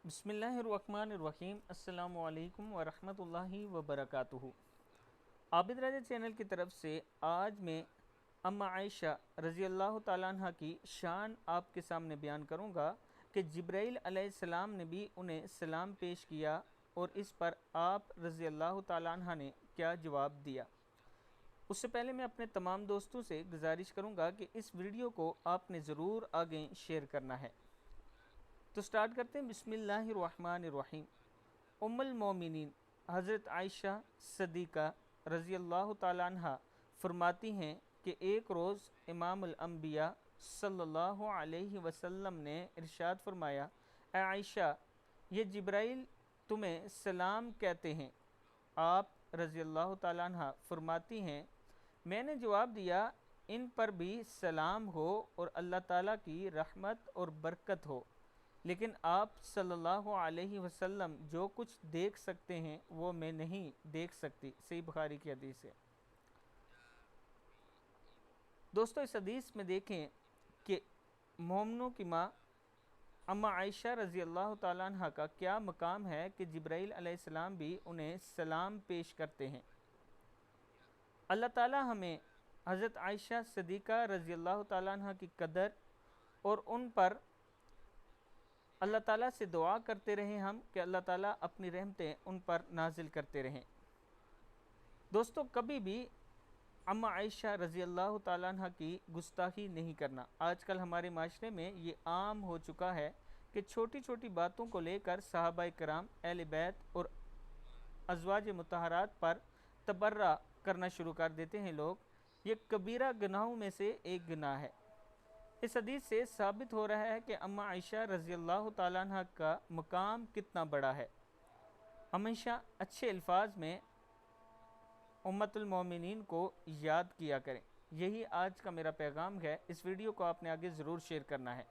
بسم اللہ الرحمن الرحیم۔ السلام علیکم ورحمۃ اللہ وبرکاتہ۔ عابد راجہ چینل کی طرف سے آج میں اما عائشہ رضی اللہ تعالیٰ عنہ کی شان آپ کے سامنے بیان کروں گا کہ جبرائیل علیہ السلام نے بھی انہیں سلام پیش کیا اور اس پر آپ رضی اللہ تعالیٰ عنہ نے کیا جواب دیا۔ اس سے پہلے میں اپنے تمام دوستوں سے گزارش کروں گا کہ اس ویڈیو کو آپ نے ضرور آگے شیئر کرنا ہے۔ تو سٹارٹ کرتے ہیں۔ بسم اللہ الرحمن الرحیم۔ ام المومنین حضرت عائشہ صدیقہ رضی اللہ تعالیٰ عنہ فرماتی ہیں کہ ایک روز امام الانبیاء صلی اللہ علیہ وسلم نے ارشاد فرمایا، اے عائشہ، یہ جبرائیل تمہیں سلام کہتے ہیں۔ آپ رضی اللہ تعالیٰ عنہ فرماتی ہیں، میں نے جواب دیا، ان پر بھی سلام ہو اور اللہ تعالیٰ کی رحمت اور برکت ہو، لیکن آپ صلی اللہ علیہ وسلم جو کچھ دیکھ سکتے ہیں وہ میں نہیں دیکھ سکتی۔ صحیح بخاری کی حدیث ہے۔ دوستو، اس حدیث میں دیکھیں کہ مومنوں کی ماں اما عائشہ رضی اللہ تعالیٰ عنہ کا کیا مقام ہے کہ جبرائیل علیہ السلام بھی انہیں سلام پیش کرتے ہیں۔ اللہ تعالیٰ ہمیں حضرت عائشہ صدیقہ رضی اللہ تعالیٰ عنہ کی قدر اور ان پر اللہ تعالیٰ سے دعا کرتے رہیں ہم کہ اللہ تعالیٰ اپنی رحمتیں ان پر نازل کرتے رہیں۔ دوستو، کبھی بھی اما عائشہ رضی اللہ تعالیٰ عنہ کی گستاخی نہیں کرنا۔ آج کل ہمارے معاشرے میں یہ عام ہو چکا ہے کہ چھوٹی چھوٹی باتوں کو لے کر صحابہ کرام، اہل بیت اور ازواج مطہرات پر تبرہ کرنا شروع کر دیتے ہیں لوگ۔ یہ کبیرہ گناہوں میں سے ایک گناہ ہے۔ اس حدیث سے ثابت ہو رہا ہے کہ اما عائشہ رضی اللہ تعالیٰ عنہ کا مقام کتنا بڑا ہے۔ ہمیشہ اچھے الفاظ میں امت المومنین کو یاد کیا کریں۔ یہی آج کا میرا پیغام ہے۔ اس ویڈیو کو آپ نے آگے ضرور شیئر کرنا ہے۔